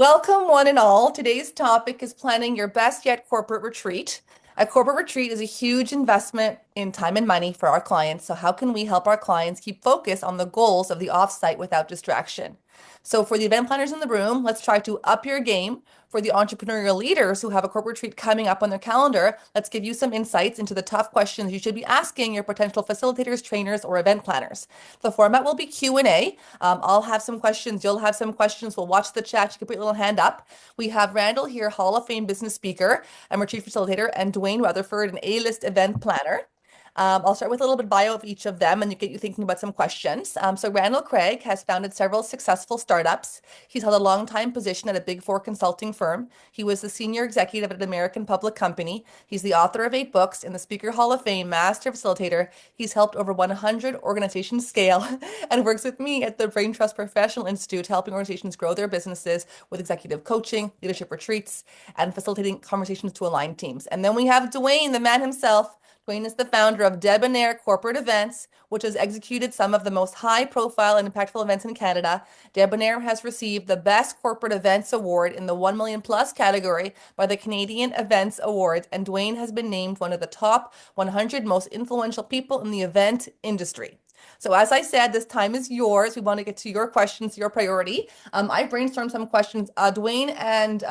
Welcome, one and all. Today's topic is planning your best yet corporate retreat. A corporate retreat is a huge investment in time and money for our clients. So, how can we help our clients keep focus on the goals of the offsite without distraction? So, for the event planners in the room, let's try to up your game. For the entrepreneurial leaders who have a corporate retreat coming up on their calendar, let's give you some insights into the tough questions you should be asking your potential facilitators, trainers, or event planners. The format will be Q&A. I'll have some questions. You'll have some questions. We'll watch the chat. You can put your little hand up. We have Randall here, Hall of Fame business speaker and retreat facilitator, and Dwayne Rutherford, an A-list event planner. I'll start with a little bit bio of each of them and get you thinking about some questions. So Randall Craig has founded several successful startups. He's held a long time position at a Big Four consulting firm. He was the senior executive at an American public company. He's the author of 8 books in the Speaker Hall of Fame, Master Facilitator. He's helped over 100 organizations scale and works with me at the Brain Trust Professional Institute, helping organizations grow their businesses with executive coaching, leadership retreats, and facilitating conversations to align teams. And then we have Dwayne, the man himself. Dwayne is the founder of Debonair Corporate Events, which has executed some of the most high-profile and impactful events in Canada. Debonair has received the Best Corporate Events Award in the 1 million plus category by the Canadian Events Awards, and Dwayne has been named one of the top 100 most influential people in the event industry. So as I said, this time is yours. We want to get to your questions, your priority. I brainstormed some questions. Dwayne and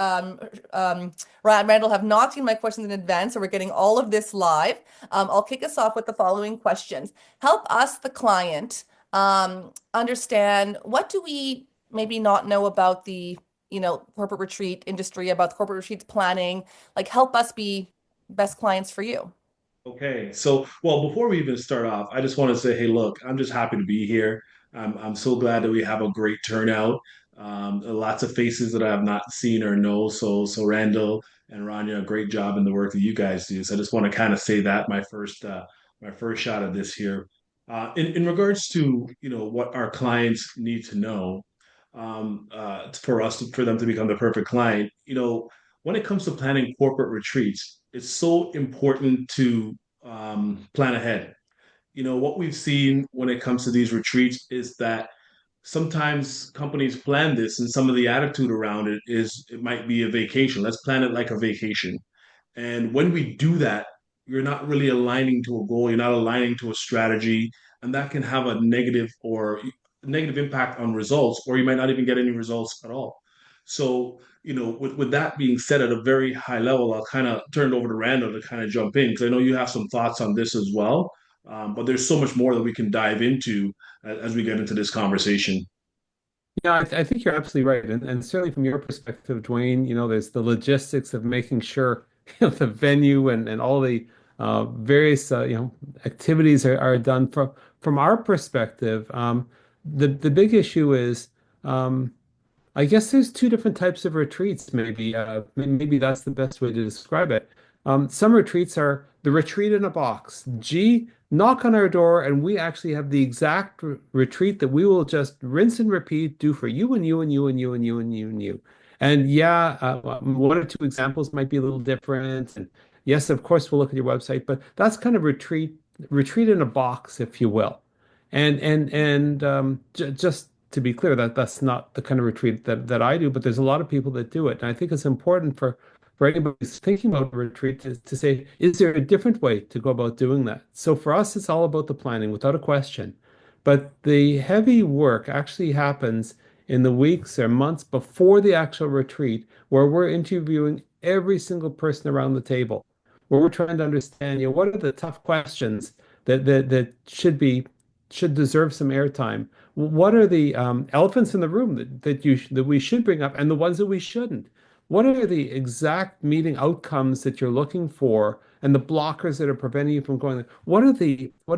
Randall have not seen my questions in advance, so we're getting all of this live. I'll kick us off with the following questions. Help us, the client, understand what do we maybe not know about the, corporate retreat industry, about the corporate retreats planning. Like, help us be best clients for you. Okay, so before we even start off, I just want to say, hey, look, I'm just happy to be here. I'm so glad that we have a great turnout. Lots of faces that I have not seen or know. So Randall and Rania, great job in the work that you guys do. So I just want to kind of say that my first shot at this here. In regards to what our clients need to know, for them to become the perfect client, when it comes to planning corporate retreats, it's so important to plan ahead. What we've seen when it comes to these retreats is that sometimes companies plan this, and some of the attitude around it is it might be a vacation. Let's plan it like a vacation. And when we do that, you're not really aligning to a goal, you're not aligning to a strategy, and that can have a negative impact on results, or you might not even get any results at all. So, with that being said, at a very high level, I'll kind of turn it over to Randall to kind of jump in because I know you have some thoughts on this as well. But there's so much more that we can dive into as we get into this conversation. Yeah, I think you're absolutely right. And certainly from your perspective, Dwayne, there's the logistics of making sure the venue and all the various activities are done. From our perspective, the big issue is I guess there's two different types of retreats, maybe. Maybe that's the best way to describe it. Some retreats are the retreat in a box. Gee, knock on our door, and we actually have the exact retreat that we will just rinse and repeat, do for you and you and you and you and you and you and you. And yeah, one or two examples might be a little different. And yes, of course, we'll look at your website, but that's kind of retreat in a box, if you will. And just to be clear, that's not the kind of retreat that I do, but there's a lot of people that do it. And I think it's important for anybody who's thinking about a retreat to say, is there a different way to go about doing that? So for us, it's all about the planning, without a question. But the heavy work actually happens in the weeks or months before the actual retreat, where we're interviewing every single person around the table, where we're trying to understand, what are the tough questions that should deserve some airtime? What are the elephants in the room that we should bring up, and the ones that we shouldn't? What are the exact meeting outcomes that you're looking for, and the blockers that are preventing you from going there? What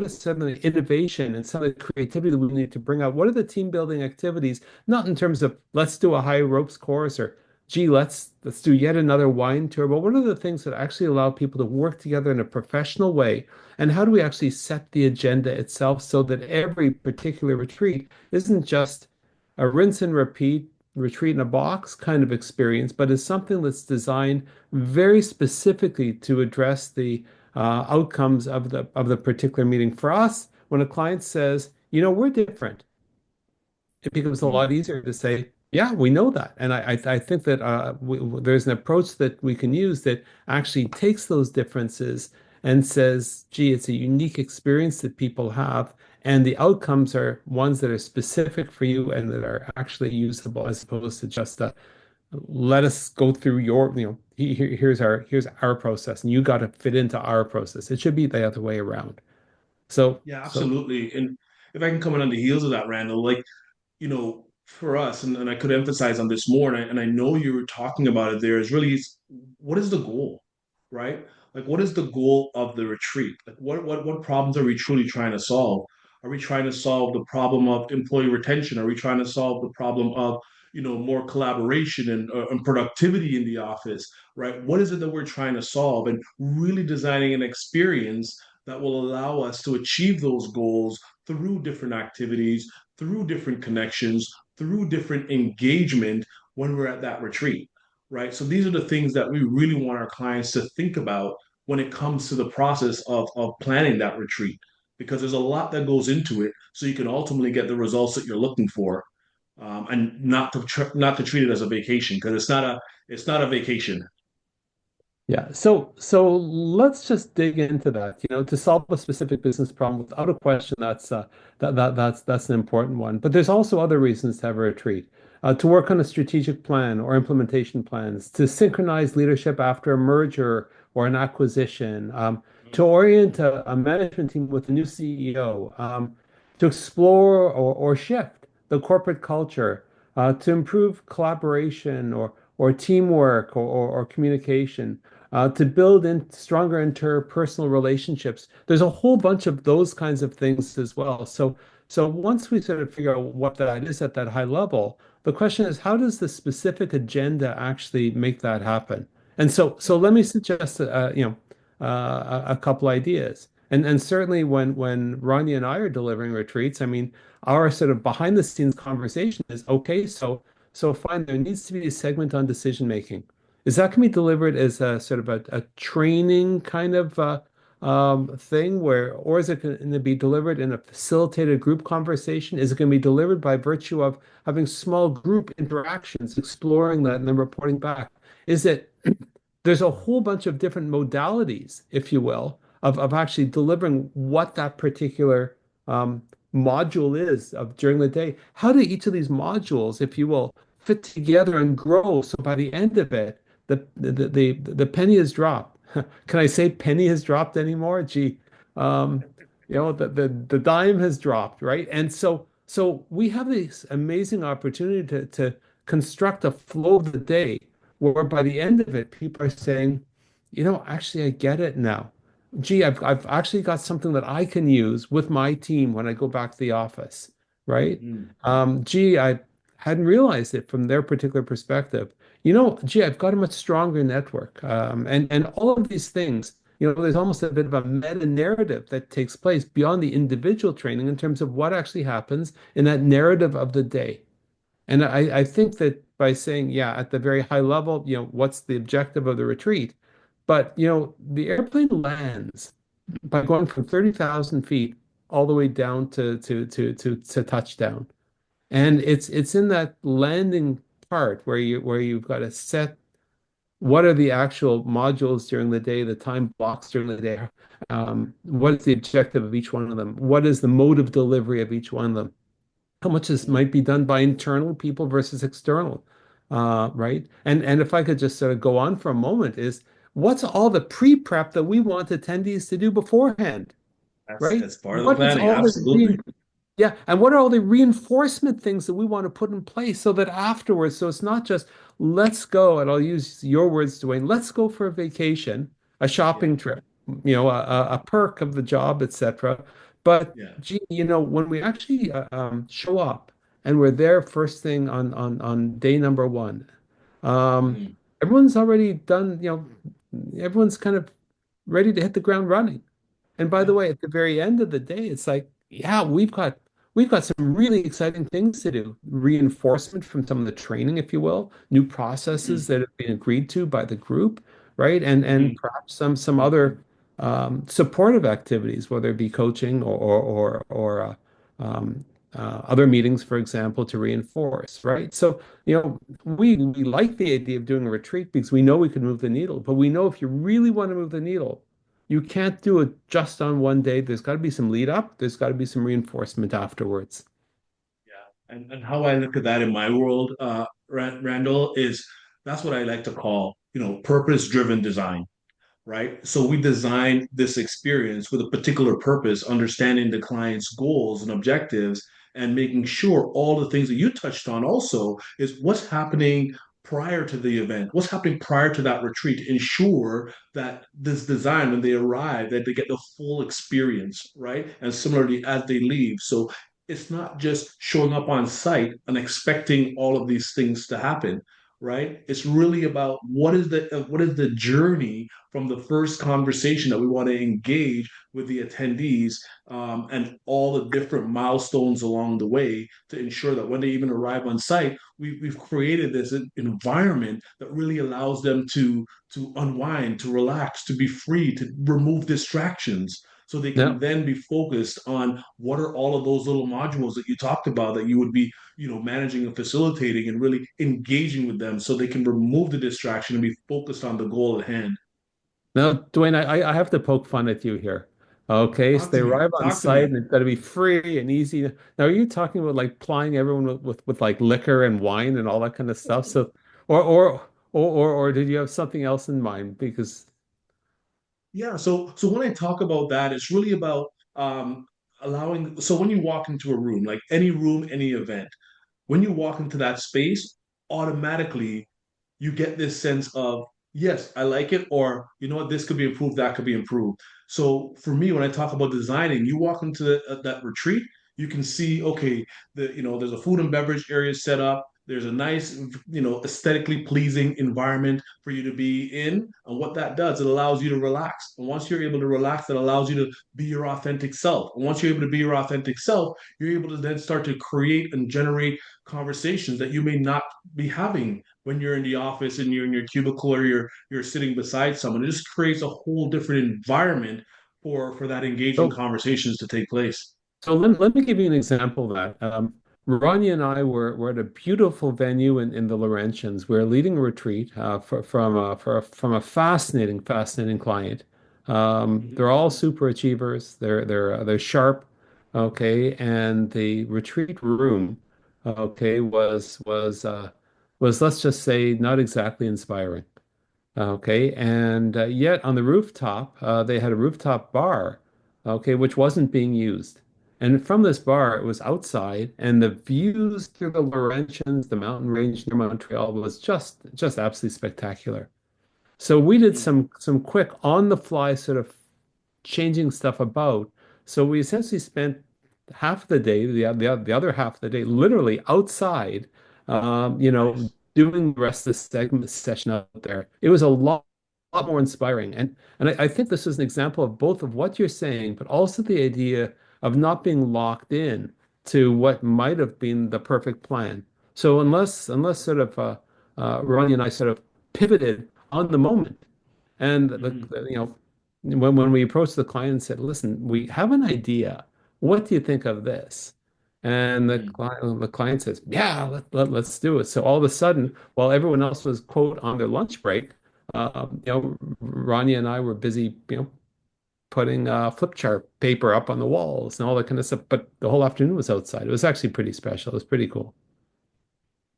is some of the innovation and some of the creativity that we need to bring out? What are the team building activities? Not in terms of let's do a high ropes course, or gee, let's do yet another wine tour, but what are the things that actually allow people to work together in a professional way? And how do we actually set the agenda itself so that every particular retreat isn't just a rinse and repeat retreat in a box kind of experience, but is something that's designed very specifically to address the outcomes of the particular meeting. For us, when a client says, we're different, it becomes a lot easier to say, Yeah, we know that, and I think that there's an approach that we can use that actually takes those differences and says, "Gee, it's a unique experience that people have, and the outcomes are ones that are specific for you and that are actually usable, as opposed to just let us go through your, here's our process, and you got to fit into our process." It should be the other way around. So, Yeah, so absolutely. And if I can come in on the heels of that, Randall, like, for us, and I could emphasize on this more, and I know you were talking about it there, is really what is the goal, right? Like, what is the goal of the retreat? Like, what problems are we truly trying to solve? Are we trying to solve the problem of employee retention? Are we trying to solve the problem of, more collaboration and productivity in the office, right? What is it that we're trying to solve? And really designing an experience that will allow us to achieve those goals through different activities, through different connections, through different engagement when we're at that retreat, right? So these are the things that we really want our clients to think about when it comes to the process of planning that retreat, because there's a lot that goes into it so you can ultimately get the results that you're looking for, and not to treat it as a vacation, because it's not a vacation. yeah, so let's just dig into that. To solve a specific business problem, without a question, that's an important one. But there's also other reasons to have a retreat. To work on a strategic plan or implementation plans, to synchronize leadership after a merger or an acquisition, to orient a management team with a new CEO, to explore or shift the corporate culture, to improve collaboration or teamwork or communication, to build in stronger interpersonal relationships. There's a whole bunch of those kinds of things as well. So once we sort of figure out what that is at that high level, the question is, how does the specific agenda actually make that happen? And so let me suggest a couple ideas. And certainly when Ronnie and I are delivering retreats, I mean, our sort of behind the scenes conversation is okay, so fine, there needs to be a segment on decision making. Is that going to be delivered as a sort of a training kind of thing or is it going to be delivered in a facilitated group conversation? Is it going to be delivered by virtue of having small group interactions, exploring that and then reporting back? Is it There's a whole bunch of different modalities, if you will, of actually delivering what that particular um, module is of during the day. How do each of these modules, if you will, fit together and grow? So by the end of it, the penny has dropped. Can I say penny has dropped anymore? Gee, um, the dime has dropped, right? And so we have this amazing opportunity to construct a flow of the day where by the end of it, people are saying, actually, I get it now. Gee, I've actually got something that I can use with my team when I go back to the office, right? Mm. Gee, I hadn't realized it from their particular perspective. Gee, I've got a much stronger network. And all of these things, there's almost a bit of a meta narrative that takes place beyond the individual training in terms of what actually happens in that narrative of the day. And I think that by saying, yeah, at the very high level, what's the objective of the retreat? But, the airplane lands by going from 30,000 feet all the way down to touchdown. And it's in that landing part where you've got to set what are the actual modules during the day, the time blocks during the day, what is the objective of each one of them? What is the mode of delivery of each one of them? How much this Mm. might be done by internal people versus external, right? And if I could just sort of go on for a moment, is what's all the pre-prep that we want attendees to do beforehand, That's right? it's part of the What is planning, all the absolutely. yeah, and what are all the reinforcement things that we want to put in place so that afterwards, so it's not just let's go, and I'll use your words, Dwayne, let's go for a vacation, a Yeah, shopping trip, a perk of the job, etc. But yeah. gee, when we actually show up and we're there first thing on day number one, um, Mm. everyone's already done, everyone's kind of ready to hit the ground running. And by the Yeah. way, at the very end of the day, it's like, yeah, we've got some really exciting things to do. Reinforcement from some of the training, if you will, new processes Hmm. that have been agreed to by the group, right? And Hmm. perhaps some other supportive activities, whether it be coaching or other meetings, for example, to reinforce, right? So, we like the idea of doing a retreat because we know we can move the needle, but we know if you really want to move the needle, you can't do it just on one day. There's got to be some lead up, there's got to be some reinforcement afterwards. Yeah. And how I look at that in my world, Randall, is that's what I like to call, purpose-driven design, right? So we design this experience with a particular purpose, understanding the client's goals and objectives, and making sure all the things that you touched on also is what's happening prior to the event, what's happening prior to that retreat to ensure that this design, when they arrive, that they get the full experience, right? And similarly as they leave. So it's not just showing up on site and expecting all of these things to happen, right? It's really about what is the journey from the first conversation that we want to engage with the attendees, and all the different milestones along the way to ensure that when they even arrive on site, we've created this environment that really allows them to unwind, to relax, to be free, to remove distractions. So they can Yeah. then be focused on what are all of those little modules that you talked about that you would be managing and facilitating and really engaging with them so they can remove the distraction and be focused on the goal at hand. Now, Dwayne, I have to poke fun at you here. Okay, so Talk they to me. arrive on Talk to site me. and it's got to be free and easy. Now, are you talking about like plying everyone with like liquor and wine and all that kind of stuff? So, or or or did you have something else in mind? Because Yeah. So when I talk about that, it's really about allowing. So when you walk into a room, like any room, any event, when you walk into that space, automatically you get this sense of, yes, I like it, or you know what, this could be improved, that could be improved. So for me, when I talk about designing, you walk into that retreat, you can see, okay, there's a food and beverage area set up. There's a nice, aesthetically pleasing environment for you to be in. And what that does, it allows you to relax. And once you're able to relax, it allows you to be your authentic self. And once you're able to be your authentic self, you're able to then start to create and generate conversations that you may not be having when you're in the office and you're in your cubicle or you're sitting beside someone. It just creates a whole different environment for that engaging so conversations to take place. let me give you an example of that. Rania and I were at a beautiful venue in the Laurentians. We're leading a retreat from a fascinating client. Mhm, They're all super achievers. They're sharp, okay, and the retreat room, okay, was let's just say not exactly inspiring. Okay, and yet on the rooftop, they had a rooftop bar, okay, which wasn't being used. And from this bar, it was outside, and the views through the Laurentians, the mountain range near Montreal, was just absolutely spectacular. So we did mhm, some quick on the fly sort of changing stuff about. So we essentially spent half the day, the other half of the day, literally outside, nice. doing the rest of the segment session out there. It was a lot more inspiring. And I think this is an example of both of what you're saying, but also the idea of not being locked in to what might have been the perfect plan. So unless sort of Ronnie and I sort of pivoted on the moment, and Mhm, when we approached the client and said, "Listen, we have an idea. What do you think of this?" And mhm, the client says, "Yeah, let's do it." So all of a sudden, while everyone else was quote on their lunch break, Rania and I were busy, putting flip chart paper up on the walls and all that kind of stuff. But the whole afternoon was outside. It was actually pretty special. It was pretty cool.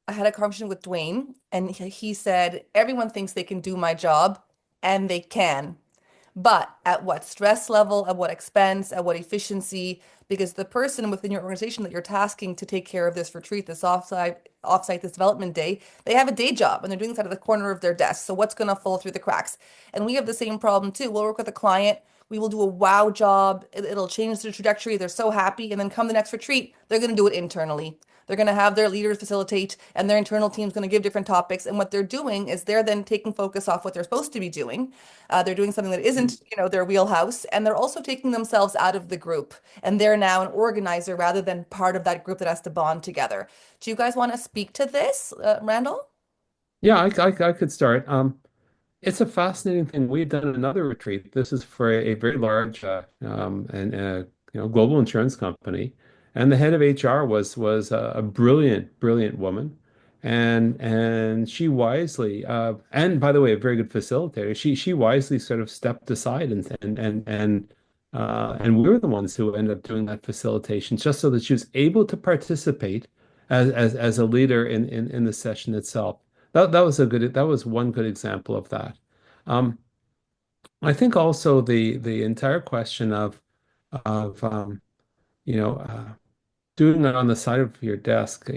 I had a conversation with Dwayne, and he said, everyone thinks they can do my job, and they can. But at what stress level, at what expense, at what efficiency? Because the person within your organization that you're tasking to take care of this retreat, this offsite, this development day, they have a day job and they're doing this out of the corner of their desk. So what's going to fall through the cracks? And we have the same problem too. We'll work with a client. We will do a wow job. It'll change the trajectory. They're so happy. And then come the next retreat, they're going to do it internally. They're going to have their leaders facilitate, and their internal team's going to give different topics. And what they're doing is they're then taking focus off what they're supposed to be doing. They're doing something that mhm. isn't, their wheelhouse, and they're also taking themselves out of the group. And they're now an organizer rather than part of that group that has to bond together. Do you guys want to speak to this, Randall? Yeah, I could start. It's a fascinating thing. We've done another retreat. This is for a very large and global insurance company, And the head of HR was a brilliant, brilliant woman. And she wisely, and by the way, a very good facilitator. She wisely sort of stepped aside and we were the ones who ended up doing that facilitation, just so that she was able to participate as a leader in the session itself. That was one good example of that. Um, I think also the entire question of you know doing that on the side of your desk.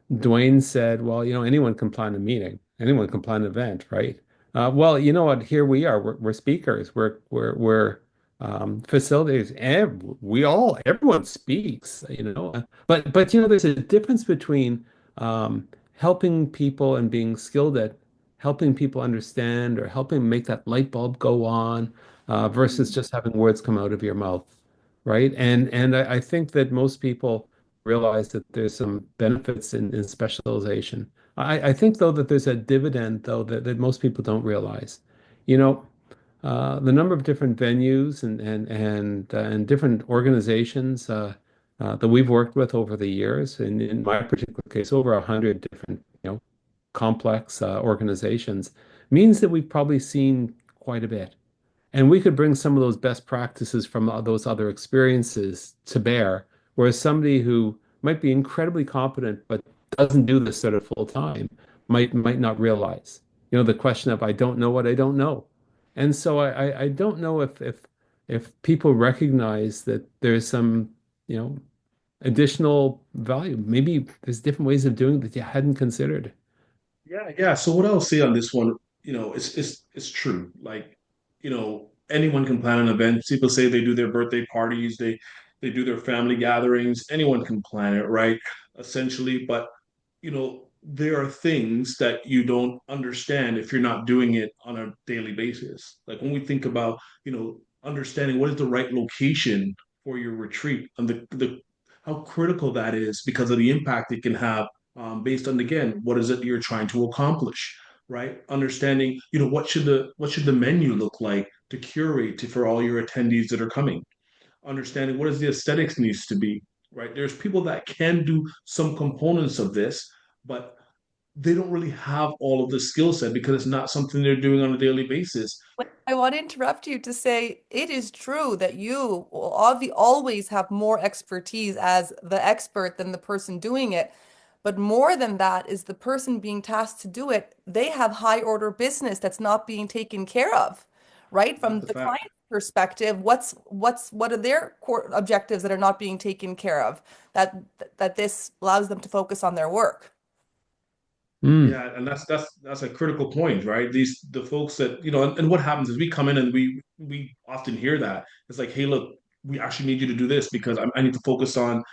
Dwayne said, well, anyone can plan a meeting, anyone can plan an event, right? Well, you know what? Here we are. We're speakers. We're facilitators, and everyone speaks. But there's a difference between helping people and being skilled at helping people understand or helping make that light bulb go on, versus just having words come out of your mouth, right? And I think that most people realize that there's some benefits in specialization. I think though that there's a dividend though that most people don't realize. You know, the number of different venues and different organizations that we've worked with over the years, and in my particular case, over 100 different, complex organizations, means that we've probably seen quite a bit. And we could bring some of those best practices from those other experiences to bear, whereas somebody who might be incredibly competent but doesn't do this sort of full time might not realize. The question of I don't know what I don't know. And so I don't know if people recognize that there's some, additional value. Maybe there's different ways of doing it that you hadn't considered. Yeah, yeah. So what I'll say on this one, it's true. Like, anyone can plan an event. People say they do their birthday parties, they do their family gatherings. Anyone can plan it, right? Essentially, but there are things that you don't understand if you're not doing it on a daily basis. Like when we think about, understanding what is the right location for your retreat and the how critical that is because of the impact it can have, based on, again, what is it you're trying to accomplish, right? Understanding, what should the menu look like to curate for all your attendees that are coming, understanding what is the aesthetics needs to be, right? There's people that can do some components of this, but they don't really have all of the skill set because it's not something they're doing on a daily basis. I want to interrupt you to say it is true that you will always have more expertise as the expert than the person doing it. But more than that is the person being tasked to do it. They have high order business that's not being taken care of, right? From That's a the fact. client perspective, what are their core objectives that are not being taken care of that this allows them to focus on their work. Mm. Yeah, and that's a critical point, right? The folks that, and what happens is we come in and we often hear that. It's like, hey, look, we actually need you to do this because I need to focus on,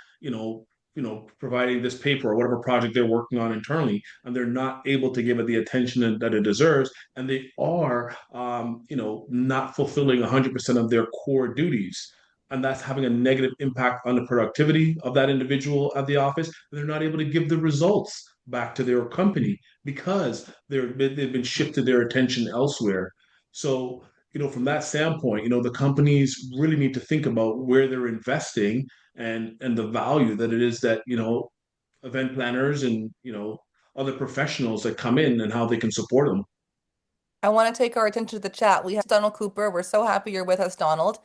providing this paper or whatever project they're working on internally, and they're not able to give it the attention that it deserves, and they are, not fulfilling 100% of their core duties. And that's having a negative impact on the productivity of that individual at the office. And they're not able to give the results back to their company because they've been shifted their attention elsewhere. So, from that standpoint, the companies really need to think about where they're investing and the value that it is that, event planners and, other professionals that come in and how they can support them. I want to take our attention to the chat. We have Donald Cooper. We're so happy you're with us, Donald.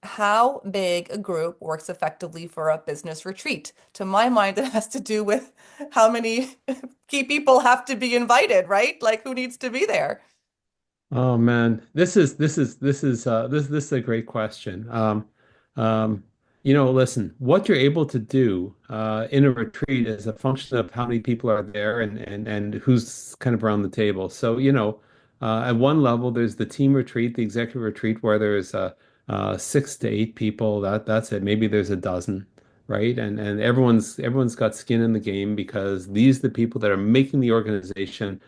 How big a group works effectively for a business retreat? To my mind, it has to do with how many key people have to be invited, right? Like who needs to be there? Oh man, this is a great question. Um, listen, what you're able to do in a retreat is a function of how many people are there and who's kind of around the table. So, at one level, there's the team retreat, the executive retreat, where there's 6 to 8 people. That's it. Maybe there's a dozen, right? And everyone's got skin in the game because these are the people that are making the organization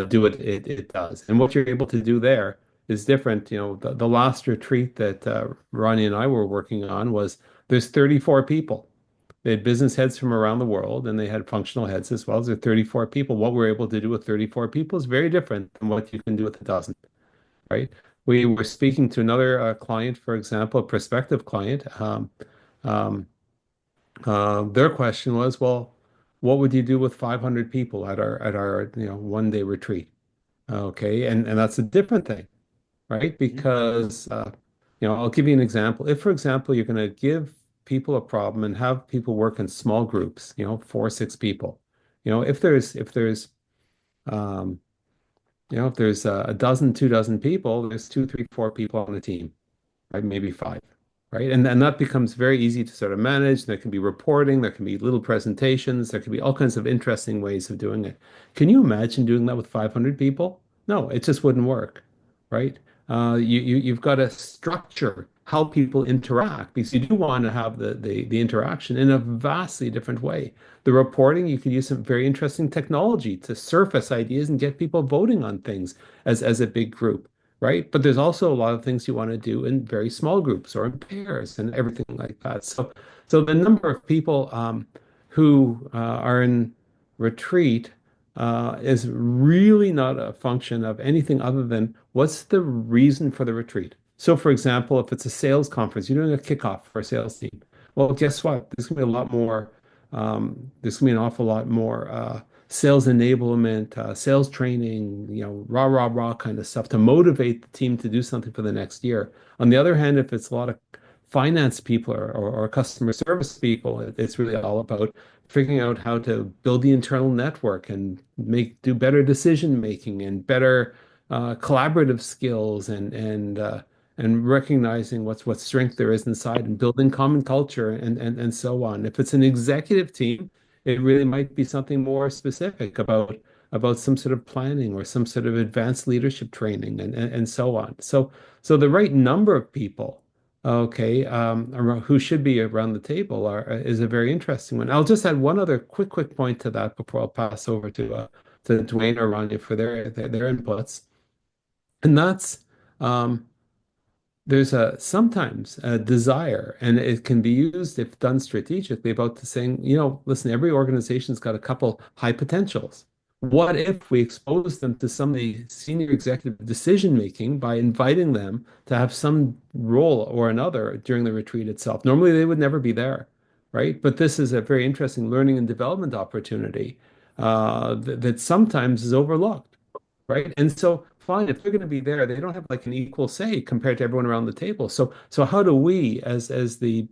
do what it does. And what you're able to do there is different. The last retreat that Ronnie and I were working on was there's 34 people. They had business heads from around the world and they had functional heads as well. There 34 people. What we're able to do with 34 people is very different than what you can do with a dozen, right? We were speaking to another client, for example, a prospective client. Um, Their question was, well, what would you do with 500 people at our 1 day retreat? Okay, and that's a different thing, right? Mhm. Because I'll give you an example. If, for example, you're going to give people a problem and have people work in small groups, 4 or 6 people, um, if there's a dozen, 2 dozen people, there's two, three, 4 people on the team, right? Maybe five, right? And that becomes very easy to sort of manage. There can be reporting, there can be little presentations, there can be all kinds of interesting ways of doing it. Can you imagine doing that with 500 people? No, it just wouldn't work, right? You've got to structure how people interact because you do want to have the interaction in a vastly different way. The reporting, you could use some very interesting technology to surface ideas and get people voting on things as a big group, right? But there's also a lot of things you want to do in very small groups or in pairs and everything like that. So the number of people who are in retreat is really not a function of anything other than what's the reason for the retreat. So, for example, if it's a sales conference, you're doing a kickoff for a sales team. Well, guess what? There's going to be a lot more. There's going to be an awful lot more sales enablement, sales training, rah, rah, rah kind of stuff to motivate the team to do something for the next year. On the other hand, if it's a lot of finance people or customer service people, it's really all about figuring out how to build the internal network and do better decision making and better collaborative skills and recognizing what strength there is inside and building common culture and so on. If it's an executive team, it really might be something more specific about some sort of planning or some sort of advanced leadership training and so on. So the right number of people, okay, who should be around the table is a very interesting one. I'll just add one other quick point to that before I'll pass over to Dwayne or Rania for their inputs, and that's um, there's a sometimes a desire, and it can be used if done strategically about to saying, listen, every organization's got a couple high potentials. What if we expose them to some of the senior executive decision making by inviting them to have some role or another during the retreat itself? Normally, they would never be there, right? But this is a very interesting learning and development opportunity that sometimes is overlooked, right? And so, fine, if they're going to be there, they don't have like an equal say compared to everyone around the table. So how do we, as the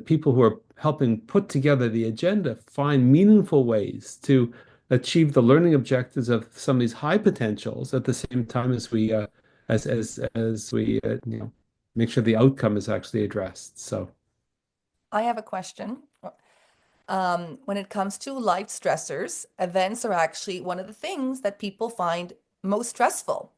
people who are helping put together the agenda, find meaningful ways to achieve the learning objectives of some of these high potentials at the same time as we make sure the outcome is actually addressed. So. I have a question. When it comes to life stressors, events are actually one of the things that people find most stressful.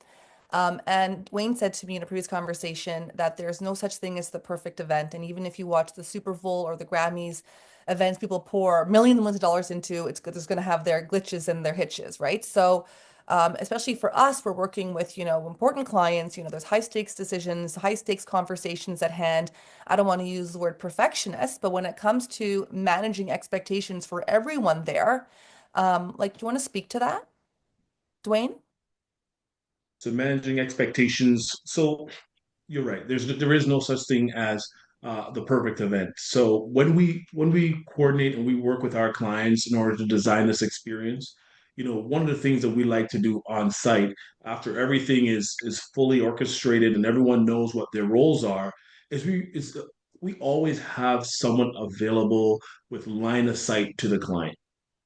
And Wayne said to me in a previous conversation that there's no such thing as the perfect event. And even if you watch the Super Bowl or the Grammys events, people pour millions and millions of dollars into, it's going to have their glitches and their hitches, right? So, especially for us, we're working with, important clients, there's high stakes decisions, high stakes conversations at hand. I don't want to use the word perfectionist, but when it comes to managing expectations for everyone there, like, do you want to speak to that, Dwayne? So managing expectations. So you're right. There is no such thing as the perfect event. So when we coordinate and we work with our clients in order to design this experience, one of the things that we like to do on site after everything is fully orchestrated and everyone knows what their roles are, is we always have someone available with line of sight to the client,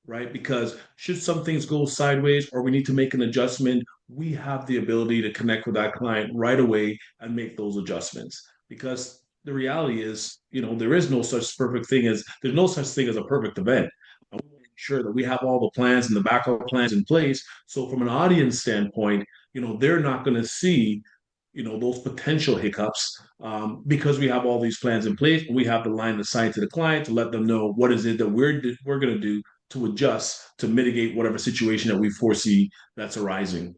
right? Because should some things go sideways or we need to make an adjustment, we have the ability to connect with that client right away and make those adjustments. Because the reality is, there's no such thing as a perfect event. And we want to make sure that we have all the plans and the backup plans in place. So from an audience standpoint, they're not going to see those potential hiccups because we have all these plans in place and we have the line of sight to the client to let them know what is it that we're going to do to adjust to mitigate whatever situation that we foresee that's arising.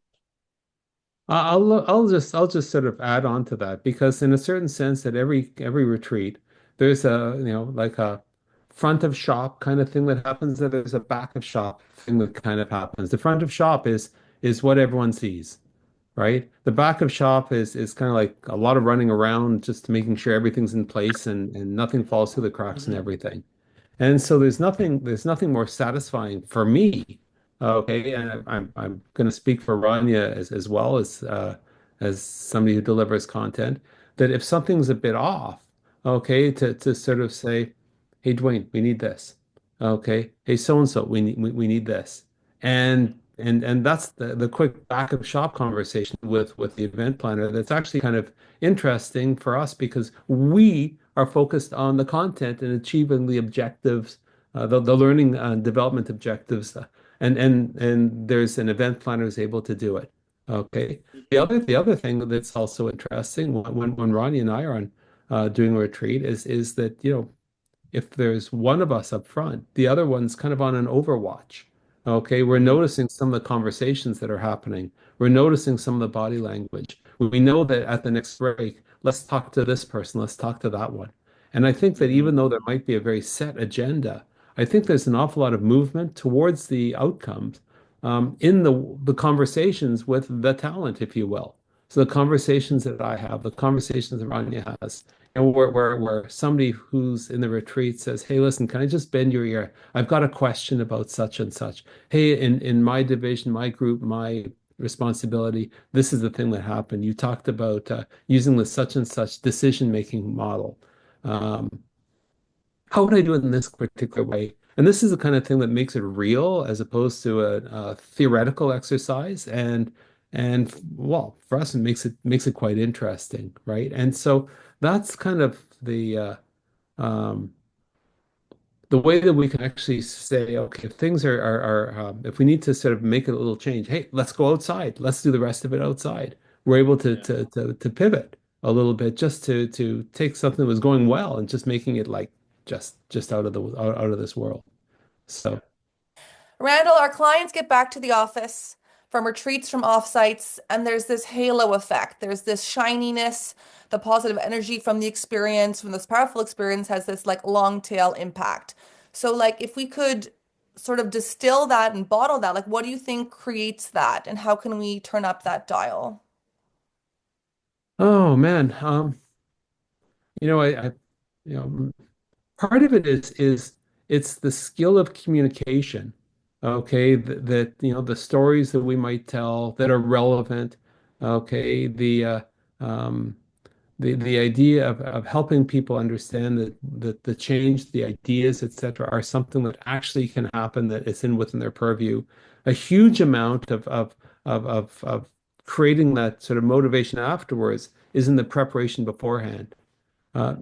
I'll just sort of add on to that because in a certain sense at every retreat there's like a front of shop kind of thing that happens and there's a back of shop thing that kind of happens. The front of shop is what everyone sees, right? The back of shop is kind of like a lot of running around just making sure everything's in place and nothing falls through the cracks and Mhm. everything. And so there's nothing more satisfying for me. Okay, and I'm going to speak for Rania as well as somebody who delivers content, that if something's a bit off, okay, to sort of say, hey Dwayne, we need this. Okay, hey so and so, we need this. And that's the quick back of shop conversation with the event planner that's actually kind of interesting for us because we are focused on the content and achieving the objectives, the learning and development objectives, and there's an event planner who's able to do it. Okay. The other thing that's also interesting when Ronnie and I are on doing a retreat is that if there's one of us up front, the other one's kind of on an overwatch. Okay, we're Mhm. noticing some of the conversations that are happening. We're noticing some of the body language. We know that at the next break, let's talk to this person, let's talk to that one. And I think that even Mhm. though there might be a very set agenda, I think there's an awful lot of movement towards the outcomes in the conversations with the talent, if you will. So the conversations that I have, the conversations that Rania has, and where somebody who's in the retreat says, "Hey, listen, can I just bend your ear? I've got a question about such and such. Hey, in my division, my group, my responsibility, this is the thing that happened. You talked about using the such and such decision-making model. Um, how would I do it in this particular way?" And this is the kind of thing that makes it real as opposed to a theoretical exercise. And well, for us, it makes it quite interesting, right? And so that's kind of um, the way that we can actually say, okay, if things if we need to sort of make a little change, hey, let's go outside. Let's do the rest of it outside. We're able to Yeah. to to to pivot a little bit just to take something that was going well and just making it like just out of this world. Yeah. So, Randall, our clients get back to the office from retreats, from offsites, and there's this halo effect. There's this shininess, the positive energy from the experience, from this powerful experience has this like long tail impact. So like if we could sort of distill that and bottle that, like what do you think creates that and how can we turn up that dial? oh man, I you know, part of it is it's the skill of communication. Okay, that the stories that we might tell that are relevant. Okay, um, the idea of helping people understand that the change, the ideas, etc., are something that actually can happen, that is within their purview. A huge amount of creating that sort of motivation afterwards is in the preparation beforehand.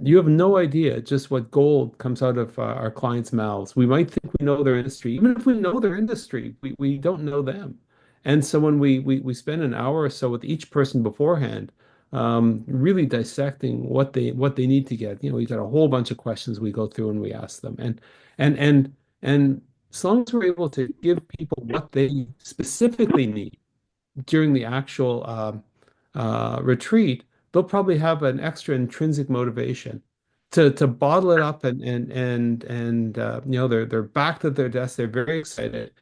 You have no idea just what gold comes out of our clients' mouths. We might think we know their industry. Even if we know their industry, we don't know them. And so when we spend an hour or so with each person beforehand, really dissecting what they need to get. We got a whole bunch of questions we go through and we ask them. And as long as we're able to give people what they specifically need, during the actual retreat, they'll probably have an extra intrinsic motivation to bottle it up and they're back at their desk. They're very excited.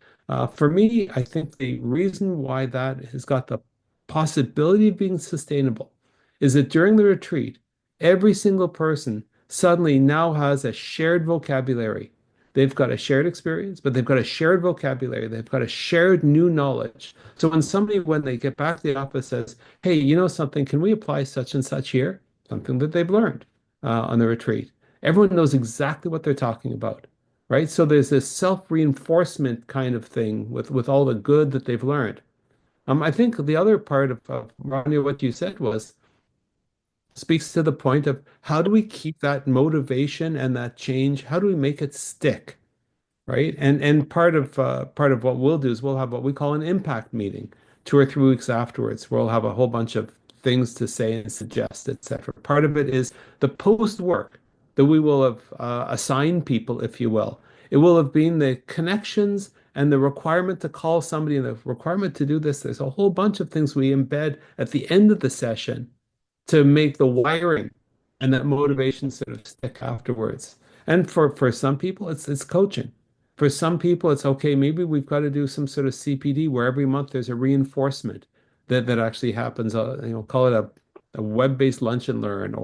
For me, I think the reason why that has got the possibility of being sustainable is that during the retreat, every single person suddenly now has a shared vocabulary. They've got a shared experience, but they've got a shared vocabulary. They've got a shared new knowledge. So when they get back to the office, says, "Hey, you know something? Can we apply such and such here?" Something that they've learned on the retreat. Everyone knows exactly what they're talking about, right? So there's this self-reinforcement kind of thing with all the good that they've learned. I think the other part of Ronnie, what you said was speaks to the point of how do we keep that motivation and that change? How do we make it stick? Right? And part of what we'll do is we'll have what we call an impact meeting 2 or 3 weeks afterwards, where we'll have a whole bunch of things to say and suggest, etc. Part of it is the post work that we will have assigned people, if you will. It will have been the connections and the requirement to call somebody and the requirement to do this. There's a whole bunch of things we embed at the end of the session to make the wiring and that motivation sort of stick afterwards. And for some people, it's coaching. For some people, it's okay, maybe we've got to do some sort of CPD where every month there's a reinforcement that actually happens. Call it a web-based lunch and learn,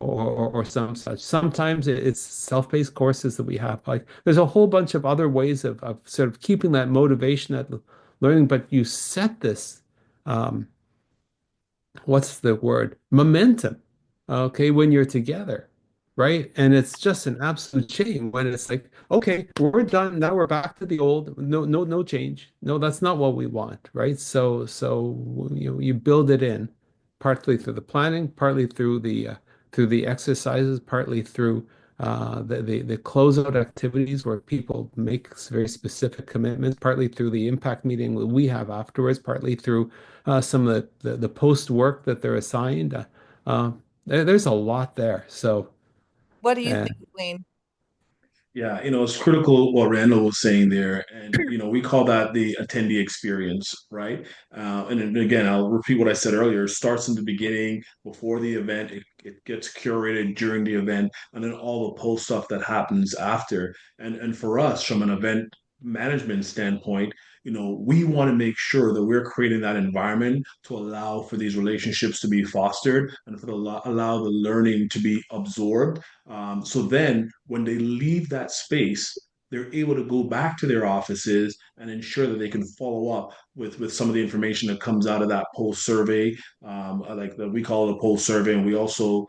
or some such. Sometimes it's self-paced courses that we have. Like there's a whole bunch of other ways of sort of keeping that motivation at learning, but you set this um, what's the word? Momentum. Okay, when you're together, right? And it's just an absolute shame when it's like, okay, we're done. Now we're back to the old. No, no, no change. No, that's not what we want, right? So you build it in, partly through the planning, partly through the exercises, partly through the closeout activities where people make very specific commitments, partly through the impact meeting that we have afterwards, partly through some of the post work that they're assigned. Uh, there's a lot there. So, What do you uh, think, Wayne? Yeah, it's critical what Randall was saying there. And, we call that the attendee experience, right? And then again, I'll repeat what I said earlier. It starts in the beginning, before the event, it gets curated during the event, and then all the post stuff that happens after. And for us, from an event management standpoint, we want to make sure that we're creating that environment to allow for these relationships to be fostered and for allow the learning to be absorbed. So then when they leave that space, they're able to go back to their offices and ensure that they can follow up with some of the information that comes out of that post survey. We call it a post survey, and we also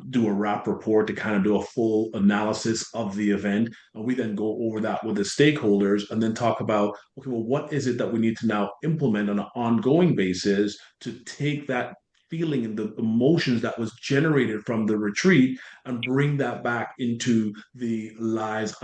do a wrap report to kind of do a full analysis of the event. And we then go over that with the stakeholders and then talk about, okay, well, what is it that we need to now implement on an ongoing basis to take that feeling and the emotions that was generated from the retreat and bring that back into the lives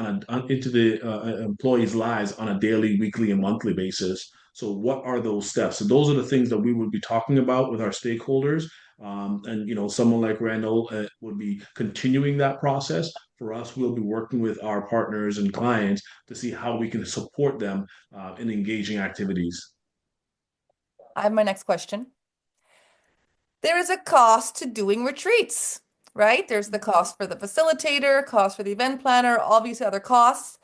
into the employees' lives on a daily, weekly, and monthly basis. So, what are those steps? So, those are the things that we would be talking about with our stakeholders. And someone like Randall would be continuing that process. For us, we'll be working with our partners and clients to see how we can support them in engaging activities. I have my next question. There is a cost to doing retreats, right? There's the cost for the facilitator, cost for the event planner, obviously other costs.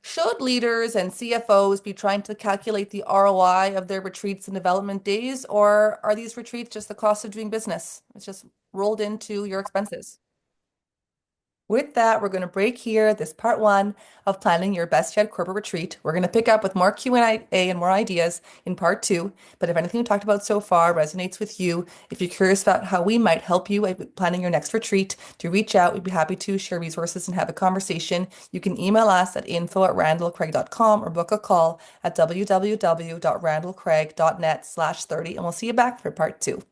Should leaders and CFOs be trying to calculate the ROI of their retreats and development days, or are these retreats just the cost of doing business? It's just rolled into your expenses. With that, we're going to break here this part one of planning your best yet corporate retreat. We're going to pick up with more Q&A and more ideas in part two. But if anything we talked about so far resonates with you, if you're curious about how we might help you with planning your next retreat, to reach out. We'd be happy to share resources and have a conversation. You can email us at info@randallcraig.com or book a call at www.randallcraig.net/30. And we'll see you back for part two.